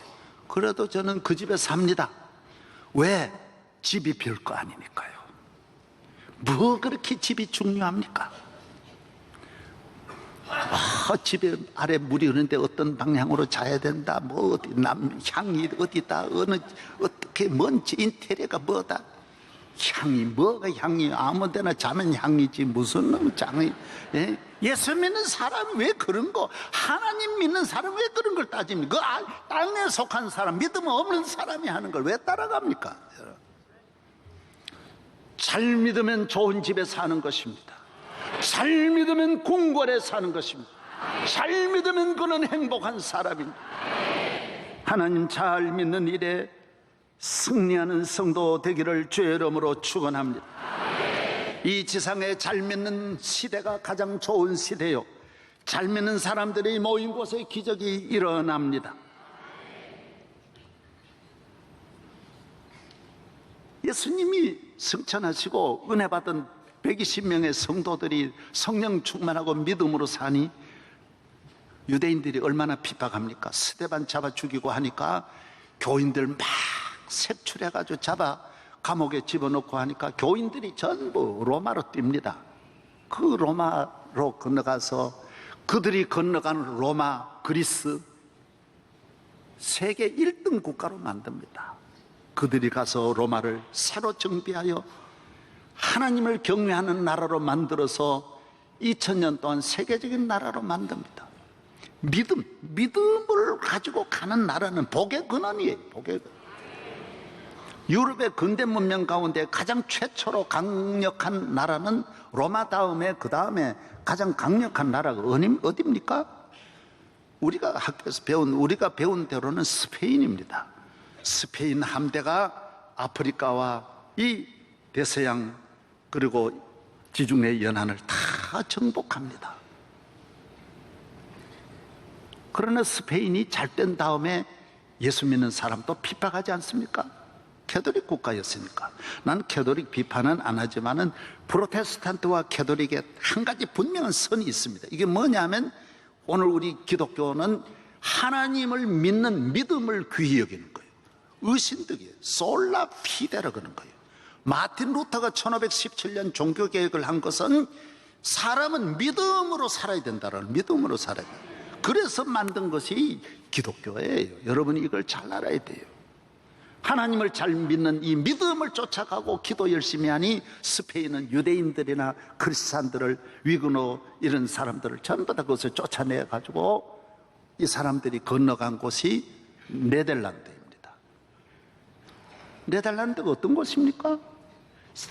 그래도 저는 그 집에 삽니다. 왜? 집이 별거 아니니까요. 뭐 그렇게 집이 중요합니까? 집에 아래 물이 흐르는데 어떤 방향으로 자야 된다, 뭐 어디 향이 어디다, 어떻게 뭔지 인테리어가 뭐다, 향이 뭐가 향이, 아무데나 자면 향이지 무슨 놈 장이. 예수 믿는 사람이 왜 그런 거, 하나님 믿는 사람이 왜 그런 걸 따집니까? 그 땅에 속한 사람, 믿음 없는 사람이 하는 걸 왜 따라갑니까? 잘 믿으면 좋은 집에 사는 것입니다. 잘 믿으면 궁궐에 사는 것입니다. 잘 믿으면 그는 행복한 사람입니다. 하나님 잘 믿는 일에 승리하는 성도 되기를 주의 이름으로 축원합니다. 이 지상에 잘 믿는 시대가 가장 좋은 시대요, 잘 믿는 사람들이 모인 곳에 기적이 일어납니다. 예수님이 승천하시고 은혜 받은 120명의 성도들이 성령 충만하고 믿음으로 사니 유대인들이 얼마나 핍박합니까? 스데반 잡아 죽이고 하니까 교인들 막 색출해가지고 잡아 감옥에 집어넣고 하니까 교인들이 전부 로마로 뜁니다. 그 로마로 건너가서 그들이 건너가는 로마, 그리스 세계 1등 국가로 만듭니다. 그들이 가서 로마를 새로 정비하여 하나님을 경외하는 나라로 만들어서 2000년 동안 세계적인 나라로 만듭니다. 믿음을 가지고 가는 나라는 복의 근원이에요. 복의 근원. 유럽의 근대 문명 가운데 가장 최초로 강력한 나라는 로마 다음에, 그 다음에 가장 강력한 나라가 어디입니까? 우리가 학교에서 우리가 배운 대로는 스페인입니다. 스페인 함대가 아프리카와 이 대서양 그리고 지중해 연안을 다 정복합니다. 그러나 스페인이 잘 된 다음에 예수 믿는 사람도 핍박하지 않습니까? 캐톨릭 국가였으니까. 난 캐톨릭 비판은 안 하지만은 프로테스탄트와 캐톨릭에 한 가지 분명한 선이 있습니다. 이게 뭐냐면 오늘 우리 기독교는 하나님을 믿는 믿음을 귀히 여기는 거예요. 의신득이에요. 솔라 피데라 그러는 거예요. 마틴 루터가 1517년 종교개혁을 한 것은 사람은 믿음으로 살아야 된다는, 믿음으로 살아야 된다. 그래서 만든 것이 기독교예요. 여러분이 이걸 잘 알아야 돼요. 하나님을 잘 믿는 이 믿음을 쫓아가고 기도 열심히 하니 스페인은 유대인들이나 크리스찬들을, 위그노 이런 사람들을 전부 다 그것을 쫓아내 가지고 이 사람들이 건너간 곳이 네덜란드입니다. 네덜란드가 어떤 곳입니까?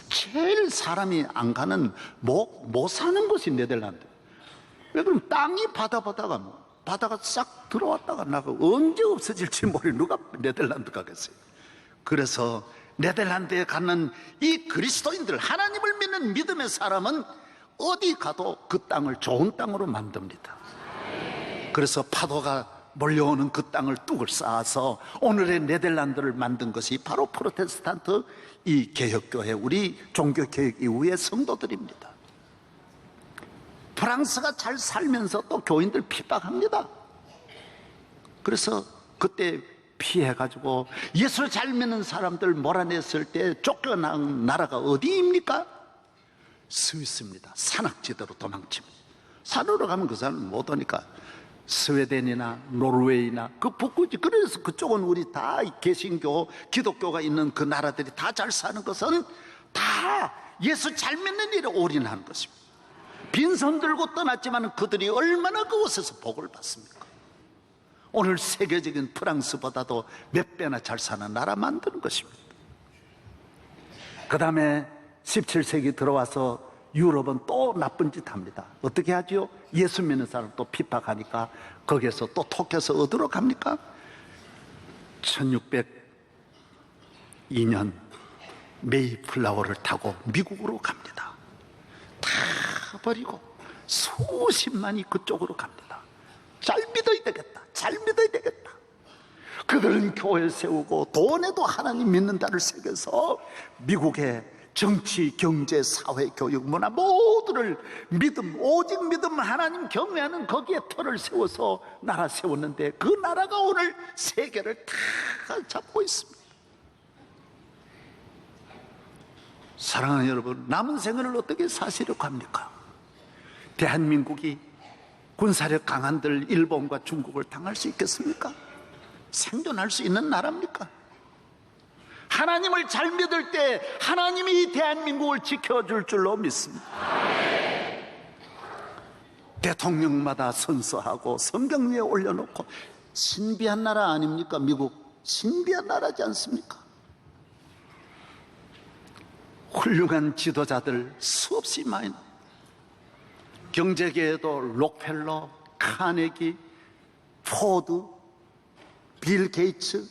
제일 사람이 안 가는, 못 사는 곳이 네덜란드. 왜 그럼 땅이 바다가 싹 들어왔다가 나가고 언제 없어질지 모르는, 누가 네덜란드 가겠어요? 그래서 네덜란드에 가는 이 그리스도인들, 하나님을 믿는 믿음의 사람은 어디 가도 그 땅을 좋은 땅으로 만듭니다. 그래서 파도가 몰려오는 그 땅을 뚝을 쌓아서 오늘의 네덜란드를 만든 것이 바로 프로테스탄트 이 개혁교회, 우리 종교개혁 이후의 성도들입니다. 프랑스가 잘 살면서 또 교인들 핍박합니다. 그래서 그때 피해가지고 예수를 잘 믿는 사람들 몰아냈을 때 쫓겨난 나라가 어디입니까? 스위스입니다. 산악지대로 도망칩니다. 산으로 가면 그 사람은 못 오니까 스웨덴이나 노르웨이나 그 북구지. 그래서 그쪽은 우리 다 개신교, 기독교가 있는 그 나라들이 다 잘 사는 것은 다 예수 잘 믿는 일에 올인하는 것입니다. 빈손 들고 떠났지만 그들이 얼마나 그곳에서 복을 받습니까? 오늘 세계적인 프랑스보다도 몇 배나 잘 사는 나라 만드는 것입니다. 그 다음에 17세기 들어와서 유럽은 또 나쁜 짓 합니다. 어떻게 하지요? 예수 믿는 사람 또 핍박하니까 거기에서 또 톡해서 어디로 갑니까? 1602년 메이플라워를 타고 미국으로 갑니다. 다 버리고 수십만이 그쪽으로 갑니다. 잘 믿어야 되겠다. 잘 믿어야 되겠다. 그들은 교회 세우고 돈에도 하나님 믿는다를 새겨서 미국의 정치, 경제, 사회, 교육, 문화 모두를 믿음, 오직 믿음, 하나님 경외하는 거기에 터를 세워서 나라 세웠는데 그 나라가 오늘 세계를 다 잡고 있습니다. 사랑하는 여러분, 남은 생을 어떻게 사시려고 합니까? 대한민국이 군사력 강한들 일본과 중국을 당할 수 있겠습니까? 생존할 수 있는 나라입니까? 하나님을 잘 믿을 때 하나님이 이 대한민국을 지켜줄 줄로 믿습니다. 대통령마다 선서하고 성경 위에 올려놓고 신비한 나라 아닙니까? 미국 신비한 나라지 않습니까? 훌륭한 지도자들 수없이 많이 나옵니다. 경제계에도 록펠러, 카네기, 포드, 빌 게이츠,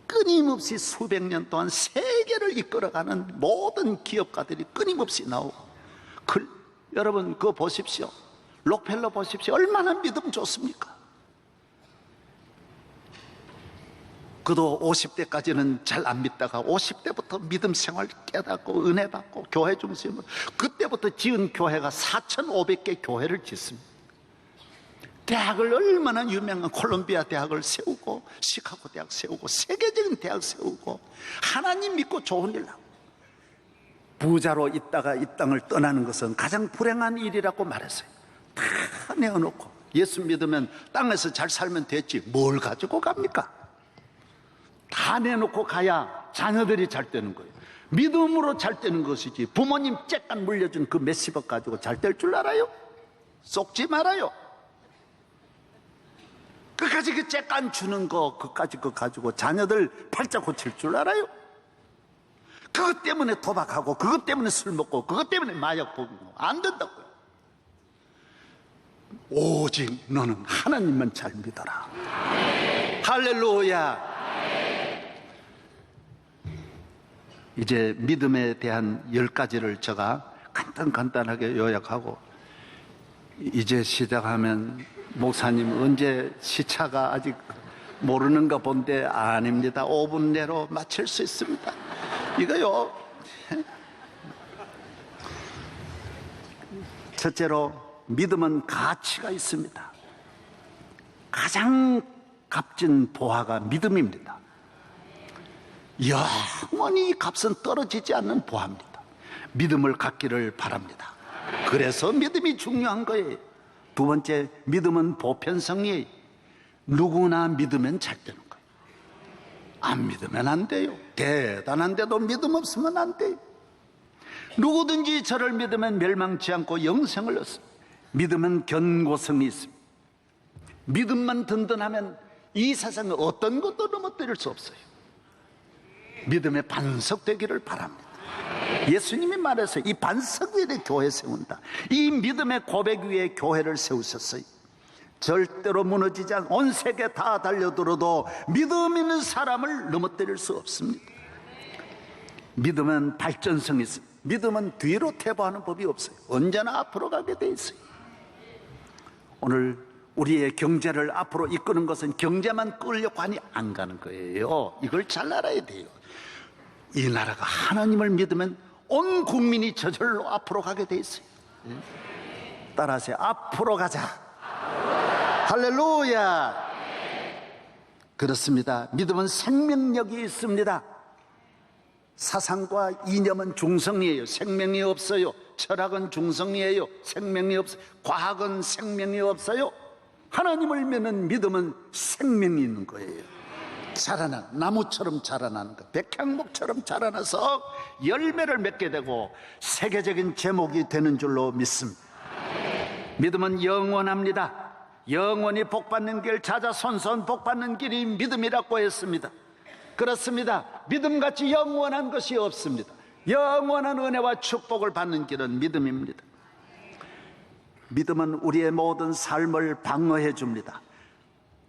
끊임없이 수백 년 동안 세계를 이끌어가는 모든 기업가들이 끊임없이 나오고, 여러분 그거 보십시오. 록펠러 보십시오. 얼마나 믿음 좋습니까? 그도 50대까지는 잘 안 믿다가 50대부터 믿음 생활 깨닫고 은혜 받고 교회 중심으로, 그때부터 지은 교회가 4,500개 교회를 짓습니다. 대학을 얼마나 유명한 콜롬비아 대학을 세우고 시카고 대학 세우고 세계적인 대학 세우고 하나님 믿고 좋은 일 하고, 부자로 있다가 이 땅을 떠나는 것은 가장 불행한 일이라고 말했어요. 다 내어놓고 예수 믿으면 땅에서 잘 살면 됐지 뭘 가지고 갑니까? 다 내놓고 가야 자녀들이 잘 되는 거예요. 믿음으로 잘 되는 것이지 부모님 쬐깐 물려준 그 몇십억 가지고 잘 될 줄 알아요? 속지 말아요. 끝까지 그 쬐깐 주는 거 그까지 그거 가지고 자녀들 팔자 고칠 줄 알아요? 그것 때문에 도박하고 그것 때문에 술 먹고 그것 때문에 마약 먹고 안 된다고요. 오직 너는 하나님만 잘 믿어라. 할렐루야. 이제 믿음에 대한 10가지를 제가 간단하게 요약하고, 이제 시작하면 목사님 언제 시차가 아직 모르는가 본데 아닙니다. 5분 내로 마칠 수 있습니다. 이거요, 첫째로 믿음은 가치가 있습니다. 가장 값진 보화가 믿음입니다. 영원히 값은 떨어지지 않는 보화입니다. 믿음을 갖기를 바랍니다. 그래서 믿음이 중요한 거예요. 두 번째, 믿음은 보편성이에요. 누구나 믿으면 잘 되는 거예요. 안 믿으면 안 돼요. 대단한데도 믿음 없으면 안 돼요. 누구든지 저를 믿으면 멸망치 않고 영생을 얻습니다. 믿음은 견고성이 있습니다. 믿음만 든든하면 이 세상에 어떤 것도 넘어뜨릴 수 없어요. 믿음의 반석 되기를 바랍니다. 예수님이 말해서 이 반석 위에 교회 세운다. 이 믿음의 고백 위에 교회를 세우셨어요. 절대로 무너지지 않고 온 세계 다 달려들어도 믿음 있는 사람을 넘어뜨릴 수 없습니다. 믿음은 발전성이 있습니다. 믿음은 뒤로 퇴보하는 법이 없어요. 언제나 앞으로 가게 돼 있어요. 오늘 우리의 경제를 앞으로 이끄는 것은 경제만 끌려고 하니 안 가는 거예요. 이걸 잘 알아야 돼요. 이 나라가 하나님을 믿으면 온 국민이 저절로 앞으로 가게 돼 있어요. 따라하세요. 앞으로 가자. 할렐루야. 그렇습니다. 믿음은 생명력이 있습니다. 사상과 이념은 중성이에요. 생명이 없어요. 철학은 중성이에요. 생명이 없어요. 과학은 생명이 없어요. 하나님을 믿는 믿음은 생명이 있는 거예요. 자라난 나무처럼 자라나는 것, 백향목처럼 자라나서 열매를 맺게 되고 세계적인 제목이 되는 줄로 믿습니다. 믿음은 영원합니다. 영원히 복받는 길, 자자손손 복받는 길이 믿음이라고 했습니다. 그렇습니다. 믿음같이 영원한 것이 없습니다. 영원한 은혜와 축복을 받는 길은 믿음입니다. 믿음은 우리의 모든 삶을 방어해 줍니다.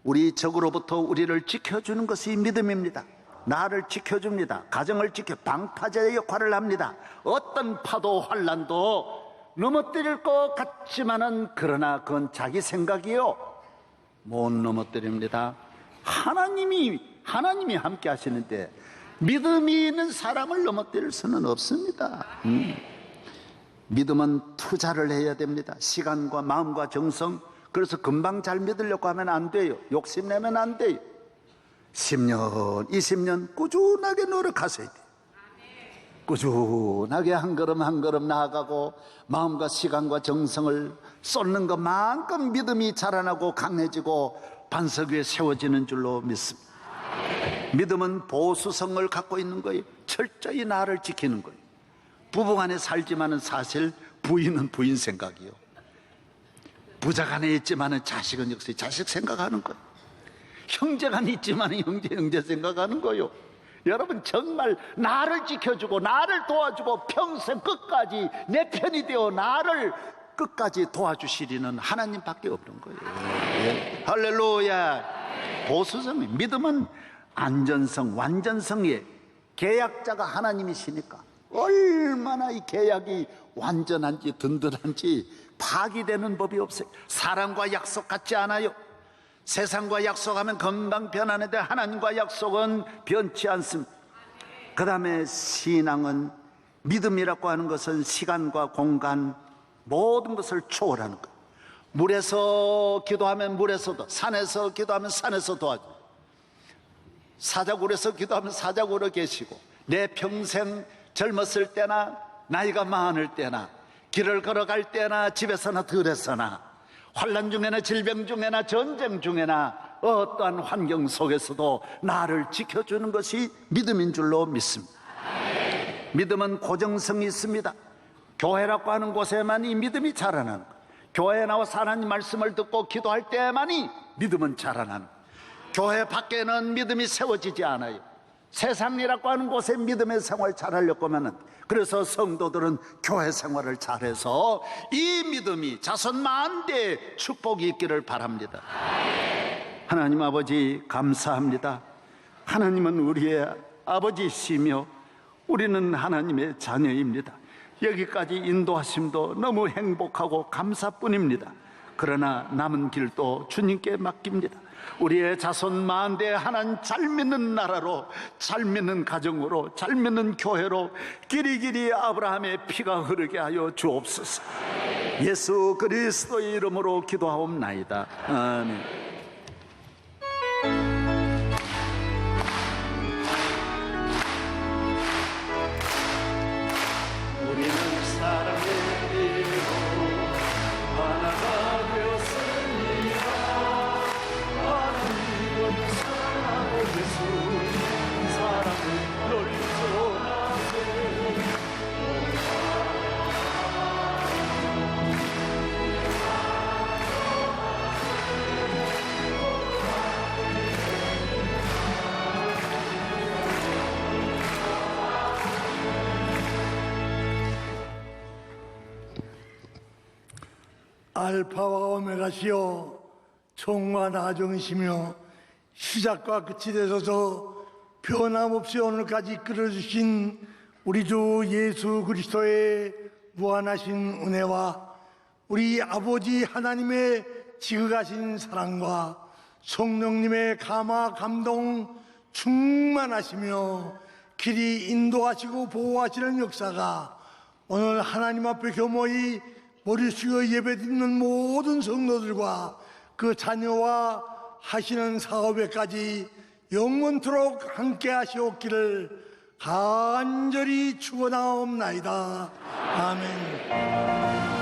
우리 적으로부터 우리를 지켜주는 것이 믿음입니다. 나를 지켜줍니다. 가정을 지켜 방파제의 역할을 합니다. 어떤 파도 환란도 넘어뜨릴 것 같지만은 그러나 그건 자기 생각이요, 못 넘어뜨립니다. 하나님이 함께 하시는데 믿음이 있는 사람을 넘어뜨릴 수는 없습니다. 믿음은 투자를 해야 됩니다. 시간과 마음과 정성. 그래서 금방 잘 믿으려고 하면 안 돼요. 욕심내면 안 돼요. 10년, 20년 꾸준하게 노력하셔야 돼요. 꾸준하게 한 걸음 한 걸음 나아가고 마음과 시간과 정성을 쏟는 것만큼 믿음이 자라나고 강해지고 반석 위에 세워지는 줄로 믿습니다. 믿음은 보수성을 갖고 있는 거예요. 철저히 나를 지키는 거예요. 부부간에 살지만은 사실 부인은 부인 생각이요, 부자간에 있지만은 자식은 역시 자식 생각하는 거예요. 형제간에 있지만은 형제 생각하는 거예요. 여러분, 정말 나를 지켜주고 나를 도와주고 평생 끝까지 내 편이 되어 나를 끝까지 도와주시리는 하나님밖에 없는 거예요. 예. 할렐루야. 보수성, 믿음은 안전성, 완전성이에요. 계약자가 하나님이시니까 얼마나 이 계약이 완전한지 든든한지 파기되는 법이 없어요. 사람과 약속 같지 않아요. 세상과 약속하면 금방 변하는데 하나님과 약속은 변치 않습니다. 그 다음에 신앙은, 믿음이라고 하는 것은 시간과 공간 모든 것을 초월하는 거예요. 물에서 기도하면 물에서도, 산에서 기도하면 산에서 도와줘요. 사자굴에서 기도하면 사자굴에 계시고, 내 평생 젊었을 때나 나이가 많을 때나 길을 걸어갈 때나 집에서나 들에서나 환난 중에나 질병 중에나 전쟁 중에나 어떠한 환경 속에서도 나를 지켜주는 것이 믿음인 줄로 믿습니다. 믿음은 고정성이 있습니다. 교회라고 하는 곳에만이 믿음이 자라나는 거예요. 교회에 나와서 하나님 말씀을 듣고 기도할 때만이 믿음은 자라나는 거예요. 교회 밖에는 믿음이 세워지지 않아요. 세상이라고 하는 곳에 믿음의 생활 잘하려고 하면은, 그래서 성도들은 교회 생활을 잘해서 이 믿음이 자손 만대의 축복이 있기를 바랍니다. 하나님 아버지, 감사합니다. 하나님은 우리의 아버지시며 우리는 하나님의 자녀입니다. 여기까지 인도하심도 너무 행복하고 감사뿐입니다. 그러나 남은 길도 주님께 맡깁니다. 우리의 자손 만대 하나님 잘 믿는 나라로, 잘 믿는 가정으로, 잘 믿는 교회로 길이길이 아브라함의 피가 흐르게 하여 주옵소서. 예수 그리스도의 이름으로 기도하옵나이다. 아멘. 우리는 사랑의 이름으로 하나가 되었습니다. 하나님은 사랑하고 예수 사랑을 널리 전하세. 알파와 오메가시여 총과 나중이시며 시작과 끝이 되소서 변함없이 오늘까지 이끌어주신 우리 주 예수 그리스도의 무한하신 은혜와 우리 아버지 하나님의 지극하신 사랑과 성령님의 감화 감동 충만하시며 길이 인도하시고 보호하시는 역사가 오늘 하나님 앞에 교모히 머리 숙여 예배드리는 모든 성도들과 그 자녀와 하시는 사업에까지 영원토록 함께 하시옵기를 간절히 축원하옵나이다. 아멘.